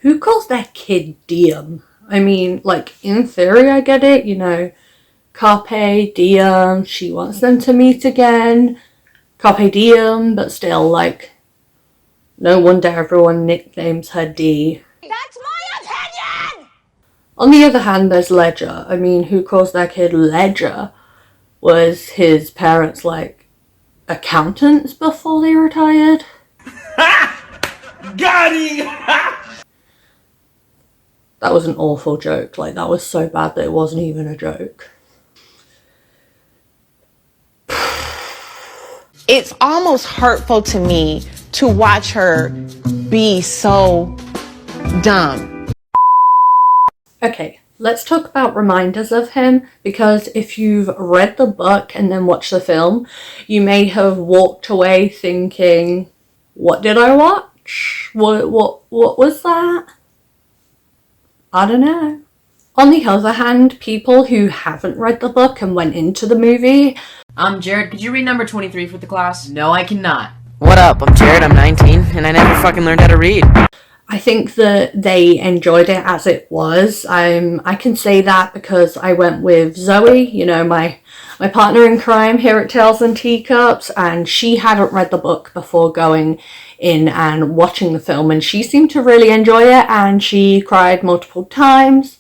Who calls their kid diem? I mean, like, in theory I get it, you know, carpe diem, she wants them to meet again, carpe diem, but still, like, no wonder everyone nicknames her D. That's my opinion! On the other hand, there's Ledger. I mean, who calls their kid Ledger? Was his parents, like, accountants before they retired? Got him! That was an awful joke. Like, that was so bad that it wasn't even a joke. It's almost hurtful to me to watch her be so dumb. Okay, let's talk about reminders of him, because if you've read the book and then watched the film, you may have walked away thinking, what did I watch? What was that? I don't know. On the other hand, people who haven't read the book and went into the movie... Jared, could you read number 23 for the class? No, I cannot. What up? I'm Jared, I'm 19, and I never fucking learned how to read. I think that they enjoyed it as it was. I can say that because I went with Zoe, you know, my partner in crime here at Tales and Teacups, and she hadn't read the book before going in and watching the film, and she seemed to really enjoy it, and she cried multiple times.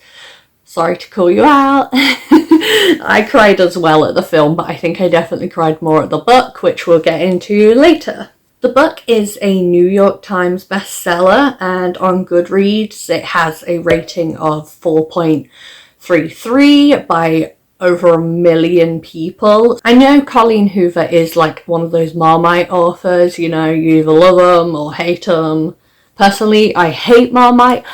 Sorry to call you out. I cried as well at the film, but I think I definitely cried more at the book, which we'll get into later. The book is a New York Times bestseller, and on Goodreads it has a rating of 4.33 by over 1 million people. I know Colleen Hoover is like one of those Marmite authors, you know, you either love them or hate them. Personally, I hate Marmite,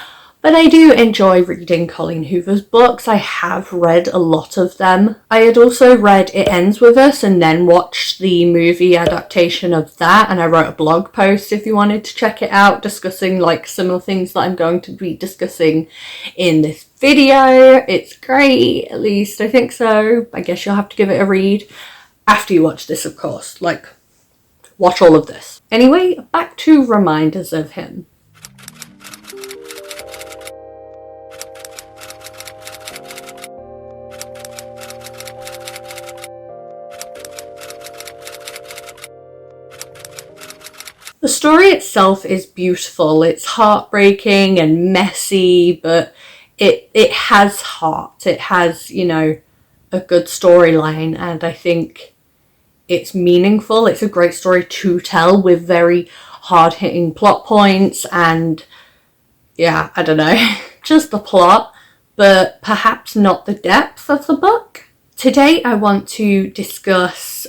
but I do enjoy reading Colleen Hoover's books. I have read a lot of them. I had also read It Ends With Us and then watched the movie adaptation of that, and I wrote a blog post if you wanted to check it out, discussing like similar things that I'm going to be discussing in this video. It's great, at least I think so. I guess you'll have to give it a read after you watch this, of course. Like, watch all of this. Anyway, back to reminders of him. The story itself is beautiful. It's heartbreaking and messy, but it has heart. It has, you know, a good storyline, and I think it's meaningful. It's a great story to tell with very hard-hitting plot points, and yeah, I don't know, just the plot, but perhaps not the depth of the book. Today I want to discuss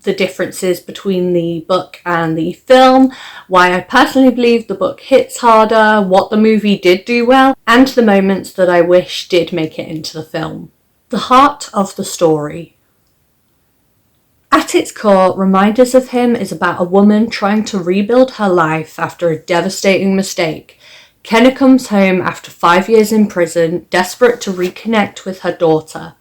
the differences between the book and the film, why I personally believe the book hits harder, what the movie did do well, and the moments that I wish did make it into the film. The heart of the story. At its core, Reminders of Him is about a woman trying to rebuild her life after a devastating mistake. Kenna comes home after 5 years in prison, desperate to reconnect with her daughter.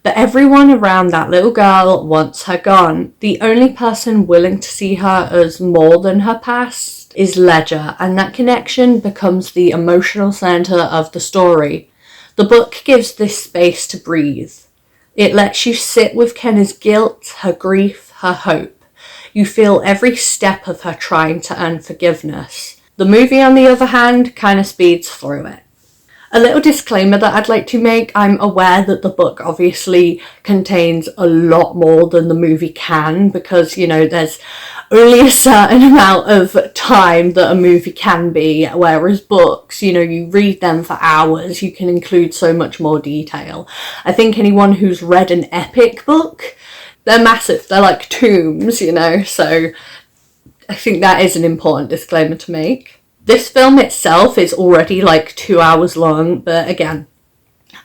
But everyone around that little girl wants her gone. The only person willing to see her as more than her past is Ledger, and that connection becomes the emotional centre of the story. The book gives this space to breathe. It lets you sit with Kenna's guilt, her grief, her hope. You feel every step of her trying to earn forgiveness. The movie, on the other hand, kind of speeds through it. A little disclaimer that I'd like to make: I'm aware that the book obviously contains a lot more than the movie can, because, you know, there's only a certain amount of time that a movie can be, whereas books, you know, you read them for hours, you can include so much more detail. I think anyone who's read an epic book, they're massive, they're like tombs, you know, so I think that is an important disclaimer to make. This film itself is already like 2 hours long, but again,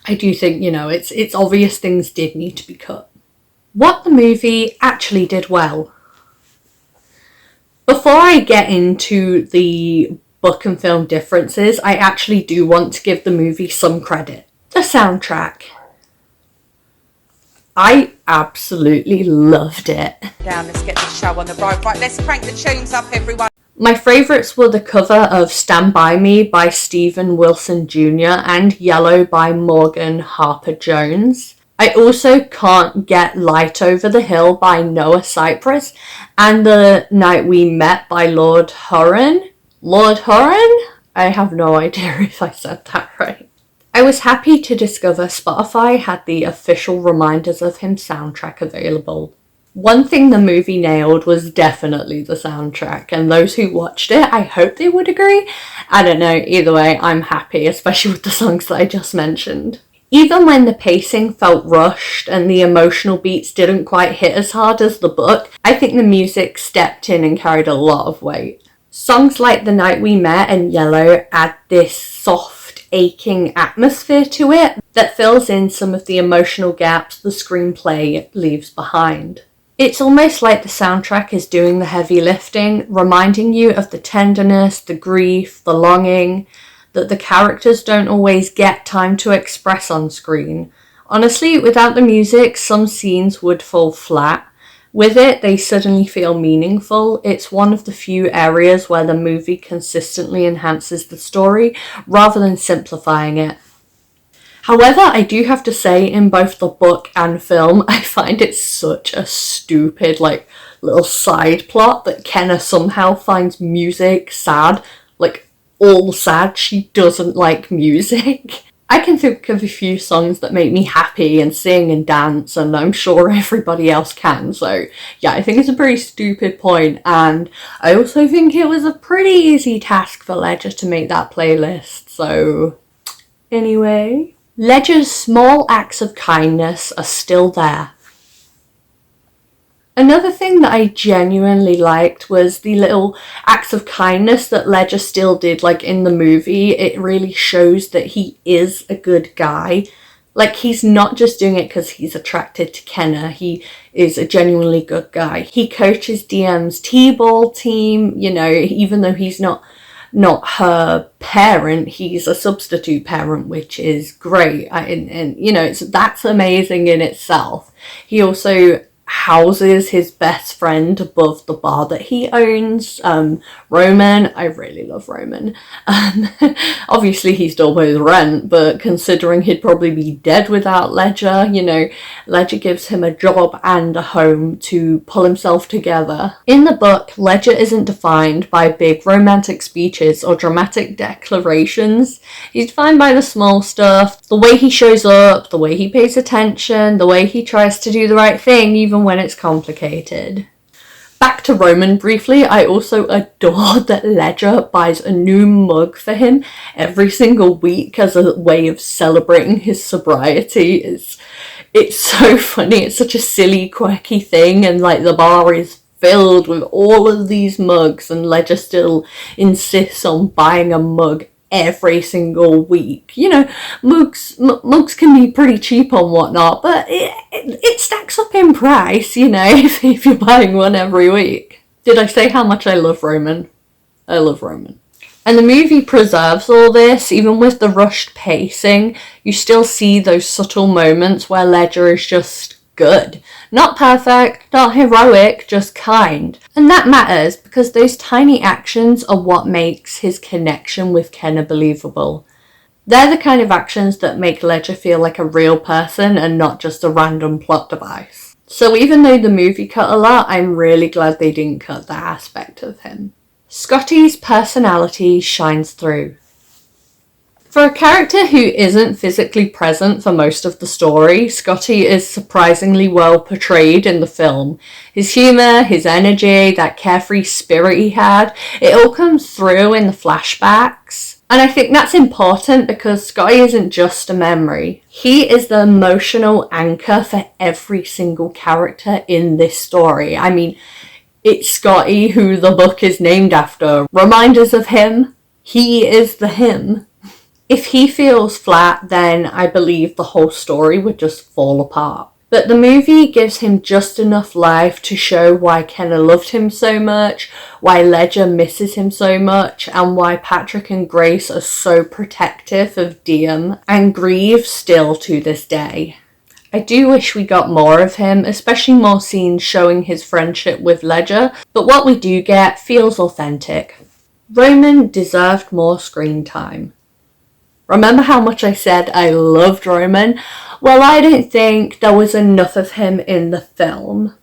I do think, you know, it's obvious things did need to be cut. What the movie actually did well. Before I get into the book and film differences, I actually do want to give the movie some credit. The soundtrack. I absolutely loved it. Down, let's get the show on the road. Right, let's crank the tunes up, everyone. My favourites were the cover of Stand By Me by Stephen Wilson Jr. and Yellow by Morgan Harper-Jones. I also can't get Light Over the Hill by Noah Cypress and The Night We Met by Lord Huron. Lord Huron? I have no idea if I said that right. I was happy to discover Spotify had the official Reminders of Him soundtrack available. One thing the movie nailed was definitely the soundtrack, and those who watched it, I hope they would agree. I don't know, either way, I'm happy, especially with the songs that I just mentioned. Even when the pacing felt rushed and the emotional beats didn't quite hit as hard as the book, I think the music stepped in and carried a lot of weight. Songs like The Night We Met and Yellow add this soft, aching atmosphere to it that fills in some of the emotional gaps the screenplay leaves behind. It's almost like the soundtrack is doing the heavy lifting, reminding you of the tenderness, the grief, the longing that the characters don't always get time to express on screen. Honestly, without the music, some scenes would fall flat. With it, they suddenly feel meaningful. It's one of the few areas where the movie consistently enhances the story rather than simplifying it. However, I do have to say, in both the book and film, I find it such a stupid, little side plot that Kenna somehow finds music sad. All sad, she doesn't like music. I can think of a few songs that make me happy and sing and dance, and I'm sure everybody else can. So yeah, I think it's a pretty stupid point, and I also think it was a pretty easy task for Ledger to make that playlist. So anyway, Ledger's small acts of kindness are still there. Another thing that I genuinely liked was the little acts of kindness that Ledger still did, in the movie. It really shows that he is a good guy. He's not just doing it because he's attracted to Kenna. He is a genuinely good guy. He coaches DM's T-ball team, even though he's not her parent, he's a substitute parent, which is great. That's amazing in itself. He also houses his best friend above the bar that he owns, Roman. I really love Roman. Obviously he still pays rent, but considering he'd probably be dead without Ledger, Ledger gives him a job and a home to pull himself together. In the book, Ledger isn't defined by big romantic speeches or dramatic declarations. He's defined by the small stuff, the way he shows up, the way he pays attention, the way he tries to do the right thing, even when it's complicated. Back to Roman briefly, I also adore that Ledger buys a new mug for him every single week as a way of celebrating his sobriety. It's so funny, it's such a silly, quirky thing, and the bar is filled with all of these mugs, and Ledger still insists on buying a mug every single week. Mugs can be pretty cheap and whatnot, but it stacks up in price, if you're buying one every week. Did I say how much I love Roman? I love Roman. And the movie preserves all this. Even with the rushed pacing, you still see those subtle moments where Ledger is just good. Not perfect, not heroic, just kind. And that matters because those tiny actions are what makes his connection with Kenna believable. They're the kind of actions that make Ledger feel like a real person and not just a random plot device. So even though the movie cut a lot, I'm really glad they didn't cut that aspect of him. Scotty's personality shines through. For a character who isn't physically present for most of the story, Scotty is surprisingly well portrayed in the film. His humour, his energy, that carefree spirit he had, it all comes through in the flashbacks. And I think that's important because Scotty isn't just a memory. He is the emotional anchor for every single character in this story. I mean, it's Scotty who the book is named after. Reminders of him. He is the him. If he feels flat, then I believe the whole story would just fall apart. But the movie gives him just enough life to show why Kenna loved him so much, why Ledger misses him so much, and why Patrick and Grace are so protective of Diem and grieve still to this day. I do wish we got more of him, especially more scenes showing his friendship with Ledger, but what we do get feels authentic. Roman deserved more screen time. Remember how much I said I loved Roman? Well, I don't think there was enough of him in the film.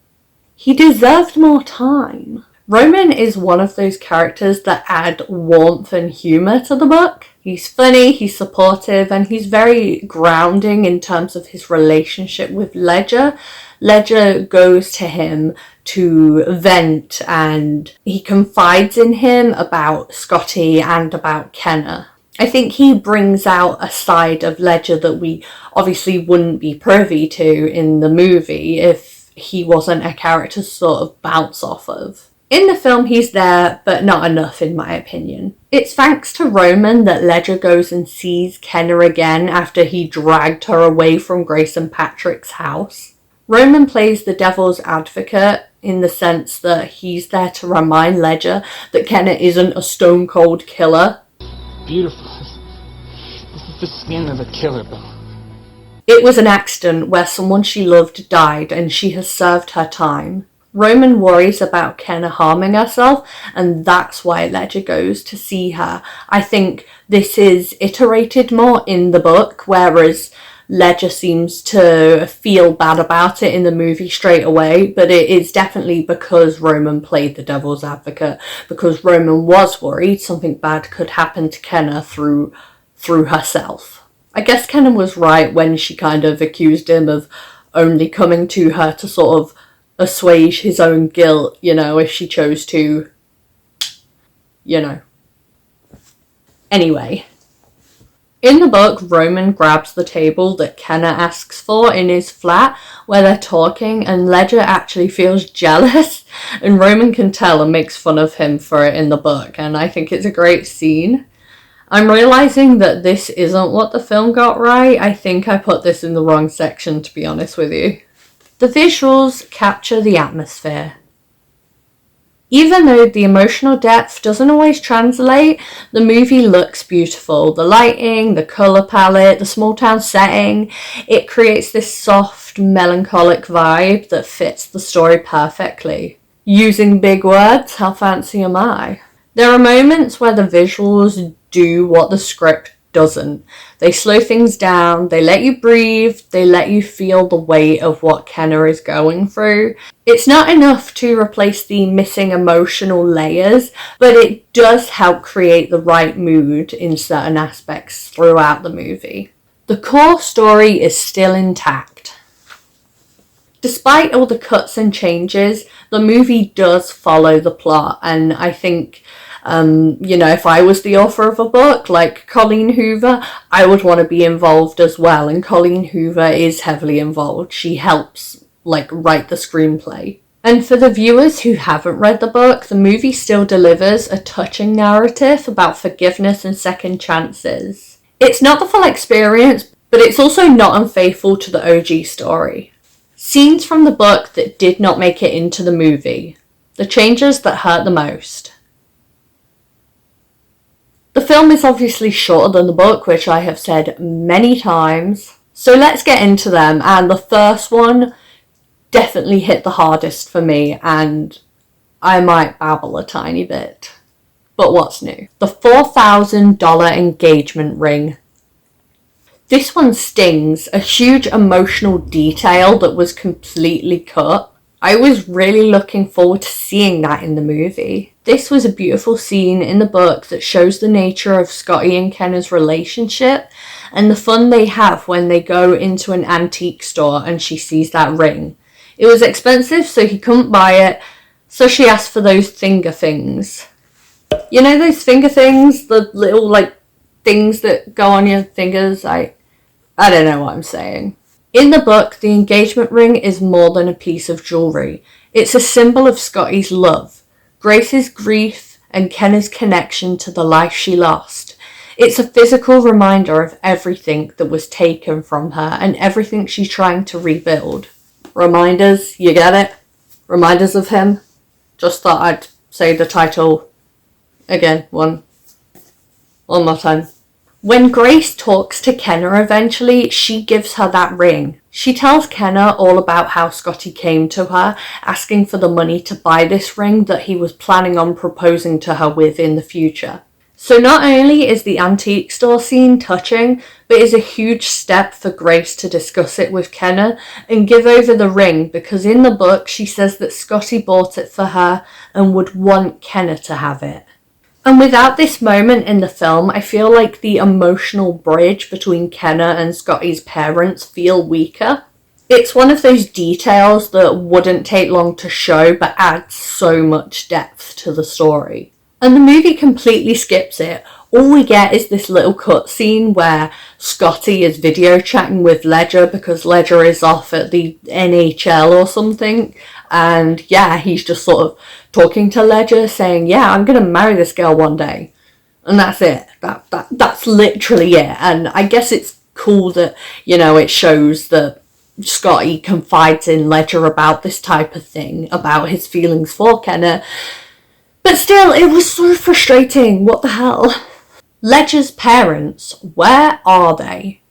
He deserved more time. Roman is one of those characters that add warmth and humour to the book. He's funny, he's supportive, and he's very grounding in terms of his relationship with Ledger. Ledger goes to him to vent and he confides in him about Scotty and about Kenna. I think he brings out a side of Ledger that we obviously wouldn't be privy to in the movie if he wasn't a character to sort of bounce off of. In the film, he's there, but not enough, in my opinion. It's thanks to Roman that Ledger goes and sees Kenna again after he dragged her away from Grace and Patrick's house. Roman plays the devil's advocate in the sense that he's there to remind Ledger that Kenna isn't a stone-cold killer. Beautiful. This is the skin of a killer, Bill. It was an accident where someone she loved died and she has served her time. Roman worries about Kenna harming herself, and that's why Ledger goes to see her. I think this is iterated more in the book, whereas Ledger seems to feel bad about it in the movie straight away, but it is definitely because Roman played the devil's advocate, because Roman was worried something bad could happen to Kenna through herself. I guess Kenna was right when she kind of accused him of only coming to her to sort of assuage his own guilt, if she chose to, Anyway, in the book, Roman grabs the table that Kenna asks for in his flat where they're talking, and Ledger actually feels jealous, and Roman can tell and makes fun of him for it in the book, and I think it's a great scene. I'm realising that this isn't what the film got right. I think I put this in the wrong section, to be honest with you. The visuals capture the atmosphere. Even though the emotional depth doesn't always translate, the movie looks beautiful. The lighting, the colour palette, the small town setting, it creates this soft, melancholic vibe that fits the story perfectly. Using big words, how fancy am I? There are moments where the visuals do what the script doesn't. They slow things down, they let you breathe, they let you feel the weight of what Kenna is going through. It's not enough to replace the missing emotional layers, but it does help create the right mood in certain aspects throughout the movie. The core story is still intact. Despite all the cuts and changes, the movie does follow the plot, and I think if I was the author of a book like Colleen Hoover, I would want to be involved as well, and Colleen Hoover is heavily involved. She helps write the screenplay. And for the viewers who haven't read the book, the movie still delivers a touching narrative about forgiveness and second chances. It's not the full experience, but it's also not unfaithful to the OG story. Scenes from the book that did not make it into the movie. The changes that hurt the most. The film is obviously shorter than the book, which I have said many times. So let's get into them, and the first one definitely hit the hardest for me, and I might babble a tiny bit. But what's new? The $4,000 engagement ring. This one stings, a huge emotional detail that was completely cut. I was really looking forward to seeing that in the movie. This was a beautiful scene in the book that shows the nature of Scotty and Kenna's relationship and the fun they have when they go into an antique store and she sees that ring. It was expensive, so he couldn't buy it, so she asked for those finger things. You know those finger things? The little, things that go on your fingers? I don't know what I'm saying. In the book, the engagement ring is more than a piece of jewellery. It's a symbol of Scotty's love, Grace's grief, and Kenna's connection to the life she lost. It's a physical reminder of everything that was taken from her and everything she's trying to rebuild. Reminders, you get it? Reminders of him. Just thought I'd say the title again, one more time. When Grace talks to Kenna eventually, she gives her that ring. She tells Kenna all about how Scotty came to her, asking for the money to buy this ring that he was planning on proposing to her with in the future. So not only is the antique store scene touching, but is a huge step for Grace to discuss it with Kenna and give over the ring, because in the book she says that Scotty bought it for her and would want Kenna to have it. And without this moment in the film, I feel like the emotional bridge between Kenna and Scotty's parents feel weaker. It's one of those details that wouldn't take long to show, but adds so much depth to the story. And the movie completely skips it. All we get is this little cutscene where Scotty is video chatting with Ledger because Ledger is off at the NHL or something. And yeah, he's just sort of talking to Ledger saying, yeah, I'm going to marry this girl one day. And that's it. That's literally it. And I guess it's cool that, it shows that Scotty confides in Ledger about this type of thing, about his feelings for Kenna. But still, it was so frustrating. What the hell? Ledger's parents, where are they?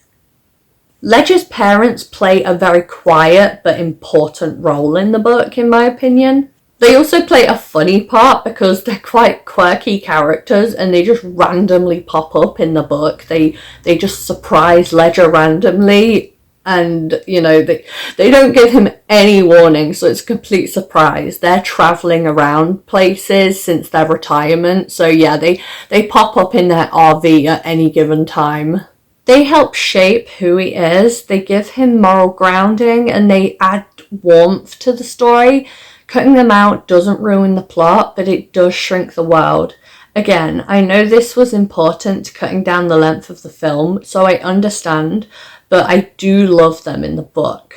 Ledger's parents play a very quiet but important role in the book, in my opinion. They also play a funny part because they're quite quirky characters and they just randomly pop up in the book. They just surprise Ledger randomly. And, they don't give him any warning, so it's a complete surprise. They're travelling around places since their retirement, so yeah, they pop up in their RV at any given time. They help shape who he is, they give him moral grounding, and they add warmth to the story. Cutting them out doesn't ruin the plot, but it does shrink the world. Again, I know this was important to cutting down the length of the film, so I understand, but I do love them in the book.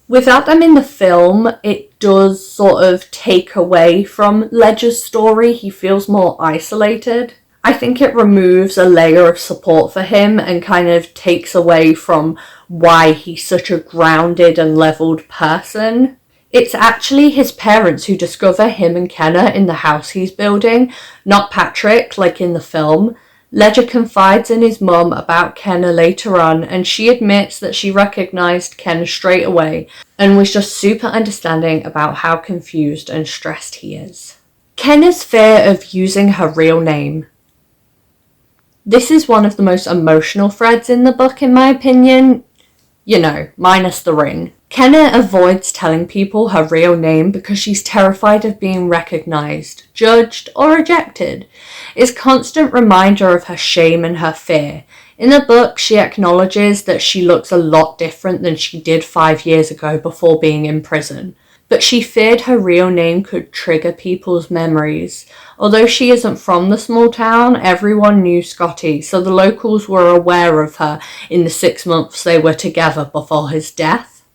Without them in the film, it does sort of take away from Ledger's story. He feels more isolated. I think it removes a layer of support for him and kind of takes away from why he's such a grounded and leveled person. It's actually his parents who discover him and Kenna in the house he's building, not Patrick like in the film. Ledger confides in his mum about Kenna later on, and she admits that she recognised Kenna straight away and was just super understanding about how confused and stressed he is. Kenna's fear of using her real name. This is one of the most emotional threads in the book, in my opinion. Minus the ring. Kenna avoids telling people her real name because she's terrified of being recognised, judged, or rejected. It's a constant reminder of her shame and her fear. In the book, she acknowledges that she looks a lot different than she did 5 years ago before being in prison. But she feared her real name could trigger people's memories. Although she isn't from the small town, everyone knew Scotty, so the locals were aware of her in the 6 months they were together before his death.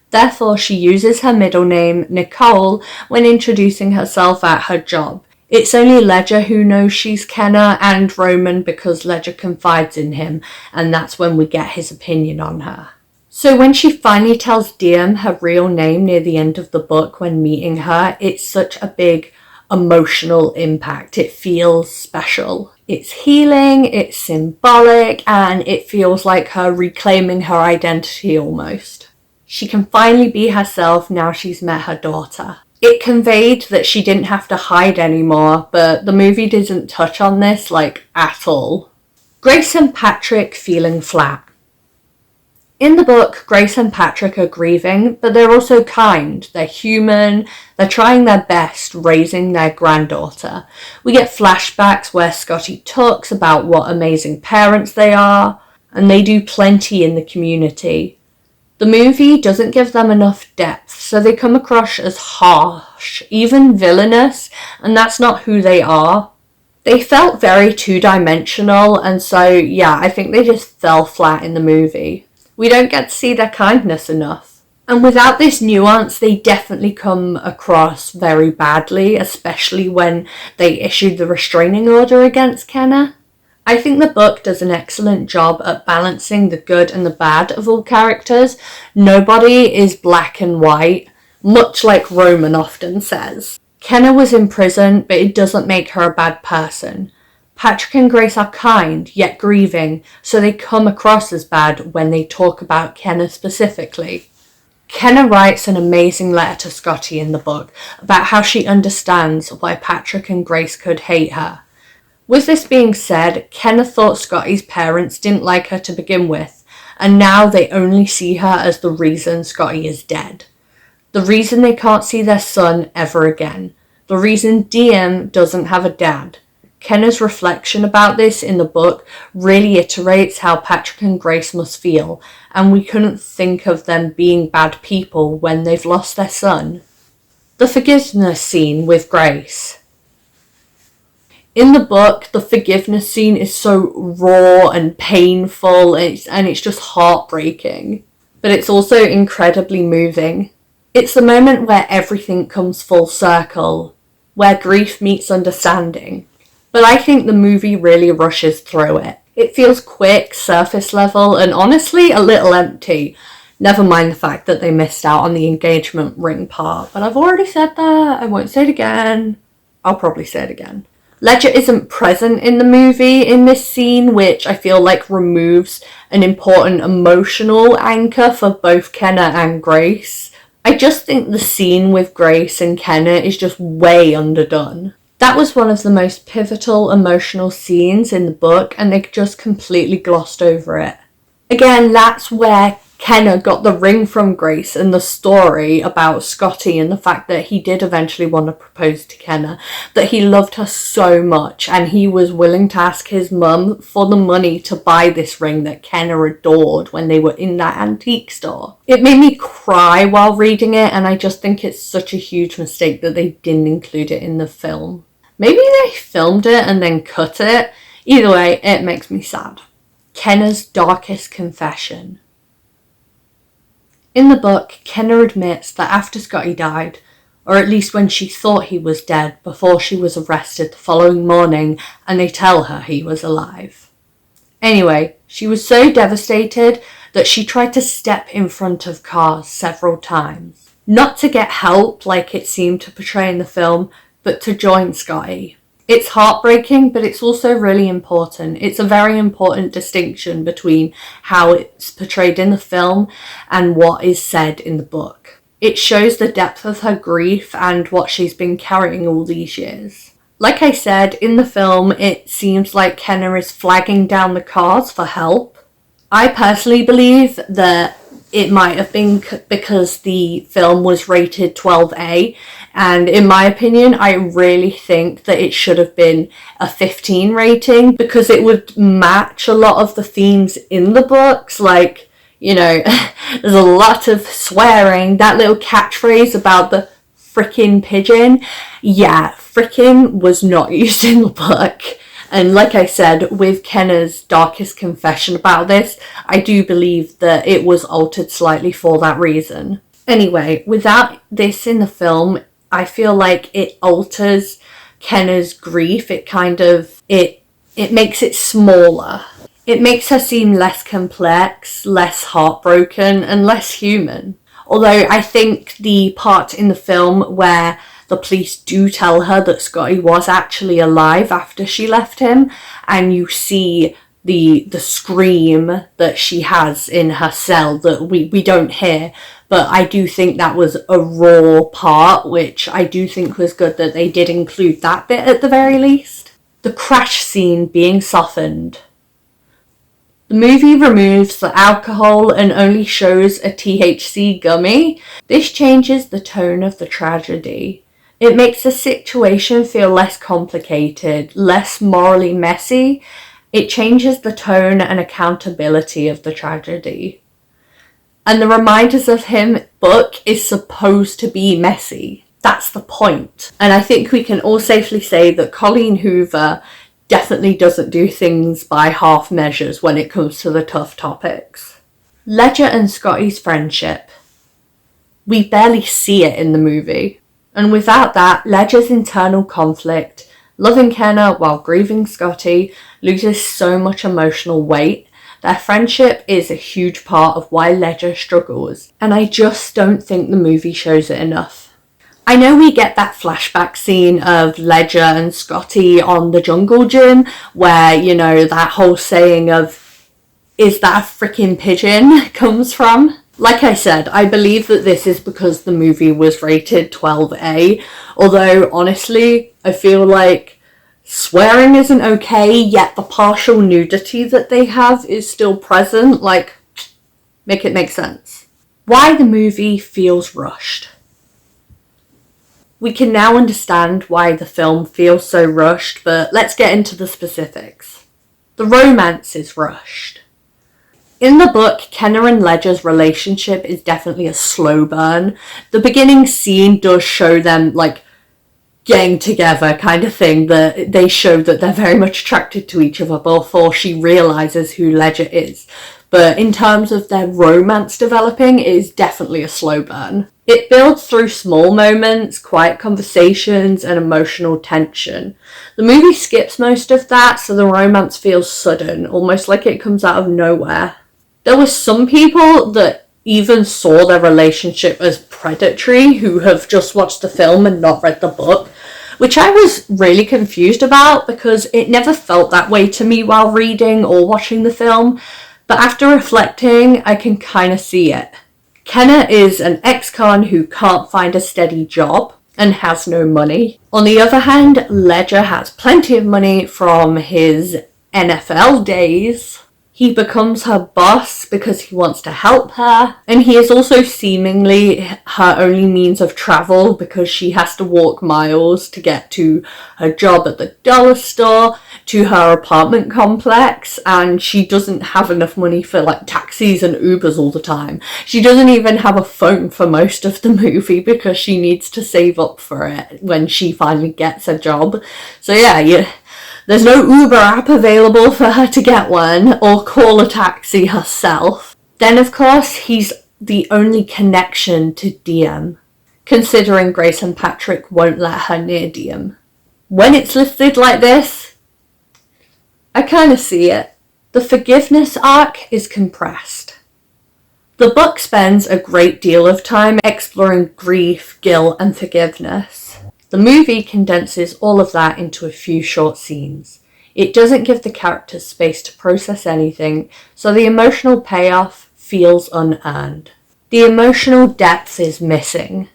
Therefore, she uses her middle name, Nicole, when introducing herself at her job. It's only Ledger who knows she's Kenna, and Roman because Ledger confides in him, and that's when we get his opinion on her. So when she finally tells Diem her real name near the end of the book when meeting her, it's such a big emotional impact. It feels special. It's healing, it's symbolic, and it feels like her reclaiming her identity almost. She can finally be herself now she's met her daughter. It conveyed that she didn't have to hide anymore, but the movie doesn't touch on this, at all. Grace and Patrick feeling flat. In the book, Grace and Patrick are grieving, but they're also kind, they're human, they're trying their best raising their granddaughter. We get flashbacks where Scotty talks about what amazing parents they are, and they do plenty in the community. The movie doesn't give them enough depth, so they come across as harsh, even villainous, and that's not who they are. They felt very two-dimensional, and so, yeah, I think they just fell flat in the movie. We don't get to see their kindness enough. And without this nuance, they definitely come across very badly, especially when they issued the restraining order against Kenna. I think the book does an excellent job at balancing the good and the bad of all characters. Nobody is black and white, much like Roman often says. Kenna was in prison, but it doesn't make her a bad person. Patrick and Grace are kind, yet grieving, so they come across as bad when they talk about Kenna specifically. Kenna writes an amazing letter to Scotty in the book about how she understands why Patrick and Grace could hate her. With this being said, Kenna thought Scotty's parents didn't like her to begin with, and now they only see her as the reason Scotty is dead. The reason they can't see their son ever again. The reason DM doesn't have a dad. Kenna's reflection about this in the book really iterates how Patrick and Grace must feel, and we couldn't think of them being bad people when they've lost their son. The forgiveness scene with Grace. In the book, the forgiveness scene is so raw and painful, and it's just heartbreaking. But it's also incredibly moving. It's the moment where everything comes full circle, where grief meets understanding. But I think the movie really rushes through it. It feels quick, surface level, and honestly a little empty. Never mind the fact that they missed out on the engagement ring part, but I've already said that. I won't say it again. I'll probably say it again. Ledger isn't present in the movie in this scene, which I feel like removes an important emotional anchor for both Kenna and Grace. I just think the scene with Grace and Kenna is just way underdone. That was one of the most pivotal emotional scenes in the book, and they just completely glossed over it. Again, that's where Kenna got the ring from Grace, and the story about Scotty and the fact that he did eventually want to propose to Kenna, that he loved her so much and he was willing to ask his mum for the money to buy this ring that Kenna adored when they were in that antique store. It made me cry while reading it, and I just think it's such a huge mistake that they didn't include it in the film. Maybe they filmed it and then cut it. Either way, it makes me sad. Kenna's darkest confession. In the book, Kenna admits that after Scotty died, or at least when she thought he was dead before she was arrested the following morning and they tell her he was alive. Anyway, she was so devastated that she tried to step in front of cars several times. Not to get help like it seemed to portray in the film, but to join Scotty. It's heartbreaking, but it's also really important. It's a very important distinction between how it's portrayed in the film and what is said in the book. It shows the depth of her grief and what she's been carrying all these years. Like I said, in the film, it seems like Kenna is flagging down the cars for help. I personally believe that it might have been because the film was rated 12A, and in my opinion, I really think that it should have been a 15 rating because it would match a lot of the themes in the books. Like, you know, there's a lot of swearing. That little catchphrase about the frickin' pigeon, yeah, frickin' was not used in the book. And like I said, with Kenna's darkest confession about this, I do believe that it was altered slightly for that reason. Anyway, without this in the film, I feel like it alters Kenna's grief. It makes it smaller. It makes her seem less complex, less heartbroken, and less human. Although I think the part in the film where the police do tell her that Scotty was actually alive after she left him, and you see the scream that she has in her cell that we don't hear, but I do think that was a raw part, which I do think was good that they did include that bit at the very least. The crash scene being softened. The movie removes the alcohol and only shows a THC gummy. This changes the tone of the tragedy. It makes the situation feel less complicated, less morally messy. It changes the tone and accountability of the tragedy. And the Reminders of Him book is supposed to be messy. That's the point. And I think we can all safely say that Colleen Hoover definitely doesn't do things by half measures when it comes to the tough topics. Ledger and Scotty's friendship. We barely see it in the movie. And without that, Ledger's internal conflict, loving Kenna while grieving Scotty, loses so much emotional weight. Their friendship is a huge part of why Ledger struggles, and I just don't think the movie shows it enough. I know we get that flashback scene of Ledger and Scotty on the jungle gym where, you know, that whole saying of, is that a freaking pigeon comes from. Like I said, I believe that this is because the movie was rated 12A, although honestly, I feel like swearing isn't okay, yet the partial nudity that they have is still present. Like, make it make sense. Why the movie feels rushed. We can now understand why the film feels so rushed, but let's get into the specifics. The romance is rushed. In the book, Kenna and Ledger's relationship is definitely a slow burn. The beginning scene does show them, like, getting together kind of thing, that they show that they're very much attracted to each other before she realises who Ledger is. But in terms of their romance developing, it is definitely a slow burn. It builds through small moments, quiet conversations, and emotional tension. The movie skips most of that, so the romance feels sudden, almost like it comes out of nowhere. There were some people that even saw their relationship as predatory who have just watched the film and not read the book, which I was really confused about because it never felt that way to me while reading or watching the film. But after reflecting, I can kind of see it. Kenna is an ex-con who can't find a steady job and has no money. On the other hand, Ledger has plenty of money from his NFL days. He becomes her boss because he wants to help her, and he is also seemingly her only means of travel because she has to walk miles to get to her job at the dollar store, to her apartment complex, and she doesn't have enough money for like taxis and Ubers all the time. She doesn't even have a phone for most of the movie because she needs to save up for it when she finally gets a job. So yeah, there's no Uber app available for her to get one or call a taxi herself. Then, of course, he's the only connection to Diem, considering Grace and Patrick won't let her near Diem. When it's listed like this, I kind of see it. The forgiveness arc is compressed. The book spends a great deal of time exploring grief, guilt, and forgiveness. The movie condenses all of that into a few short scenes. It doesn't give the characters space to process anything, so the emotional payoff feels unearned. The emotional depth is missing.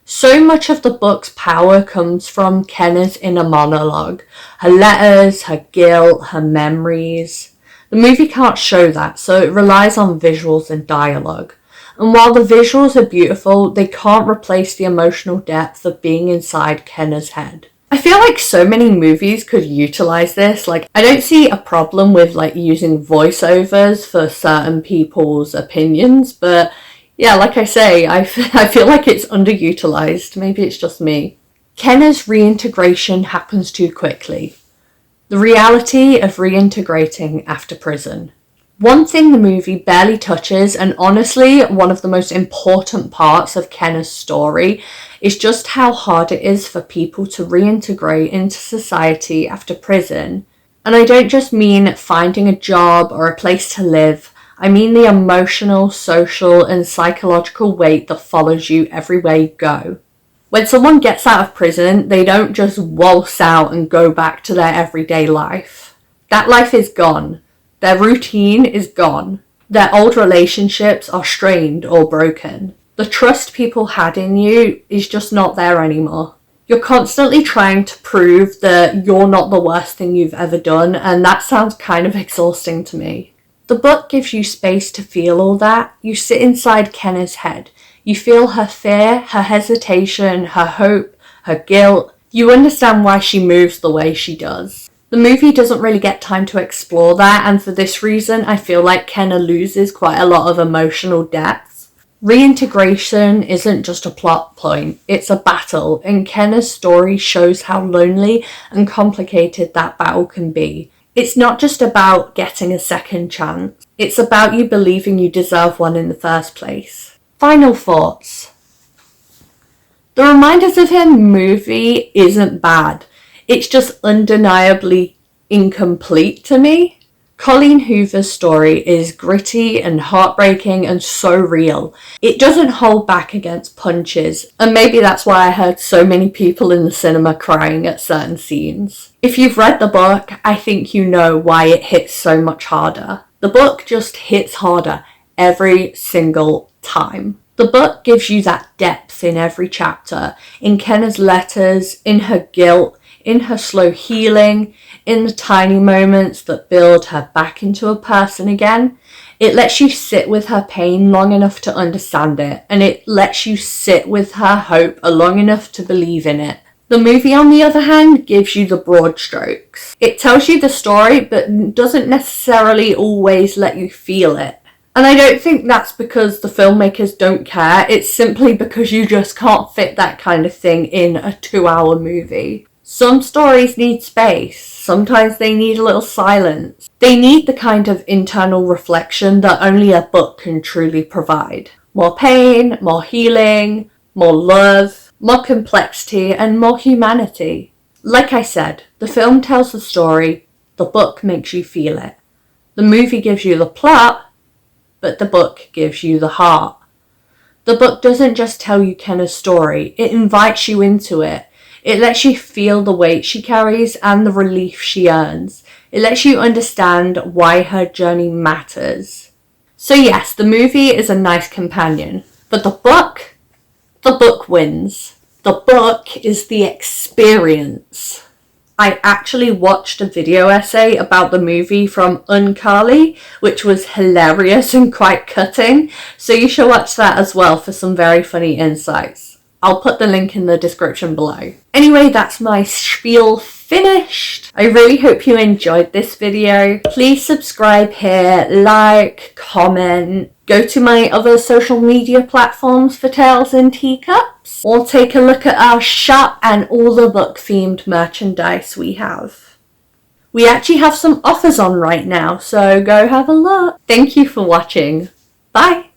So much of the book's power comes from Kenna's inner monologue, her letters, her guilt, her memories. The movie can't show that, so it relies on visuals and dialogue. And while the visuals are beautiful, they can't replace the emotional depth of being inside Kenna's head. I feel like so many movies could utilize this. Like, I don't see a problem with like using voiceovers for certain people's opinions, but yeah, like I say, I feel like it's underutilized. Maybe it's just me. Kenna's reintegration happens too quickly. The reality of reintegrating after prison. One thing the movie barely touches, and honestly one of the most important parts of Kenna's story, is just how hard it is for people to reintegrate into society after prison. And I don't just mean finding a job or a place to live, I mean the emotional, social, and psychological weight that follows you everywhere you go. When someone gets out of prison, they don't just waltz out and go back to their everyday life. That life is gone. Their routine is gone. Their old relationships are strained or broken. The trust people had in you is just not there anymore. You're constantly trying to prove that you're not the worst thing you've ever done, and that sounds kind of exhausting to me. The book gives you space to feel all that. You sit inside Kenna's head. You feel her fear, her hesitation, her hope, her guilt. You understand why she moves the way she does. The movie doesn't really get time to explore that, and for this reason I feel like Kenna loses quite a lot of emotional depth. Reintegration isn't just a plot point, it's a battle, and Kenna's story shows how lonely and complicated that battle can be. It's not just about getting a second chance, it's about you believing you deserve one in the first place. Final thoughts. The Reminders of Him movie isn't bad. It's just undeniably incomplete to me. Colleen Hoover's story is gritty and heartbreaking and so real. It doesn't hold back against punches, and maybe that's why I heard so many people in the cinema crying at certain scenes. If you've read the book, I think you know why it hits so much harder. The book just hits harder every single time. The book gives you that depth in every chapter, in Kenna's letters, in her guilt, in her slow healing, in the tiny moments that build her back into a person again. It lets you sit with her pain long enough to understand it, and it lets you sit with her hope long enough to believe in it. The movie, on the other hand, gives you the broad strokes. It tells you the story, but doesn't necessarily always let you feel it. And I don't think that's because the filmmakers don't care, it's simply because you just can't fit that kind of thing in a 2-hour movie. Some stories need space, sometimes they need a little silence. They need the kind of internal reflection that only a book can truly provide. More pain, more healing, more love, more complexity, and more humanity. Like I said, the film tells the story, the book makes you feel it. The movie gives you the plot, but the book gives you the heart. The book doesn't just tell you Kenna's story, it invites you into it. It lets you feel the weight she carries and the relief she earns. It lets you understand why her journey matters. So yes, the movie is a nice companion, but the book wins. The book is the experience. I actually watched a video essay about the movie from Uncarly, which was hilarious and quite cutting, so you should watch that as well for some very funny insights. I'll put the link in the description below. Anyway, that's my spiel finished. I really hope you enjoyed this video. Please subscribe here, like, comment, go to my other social media platforms for Tales in Teacups, or take a look at our shop and all the book themed merchandise we have. We actually have some offers on right now, so go have a look. Thank you for watching. Bye!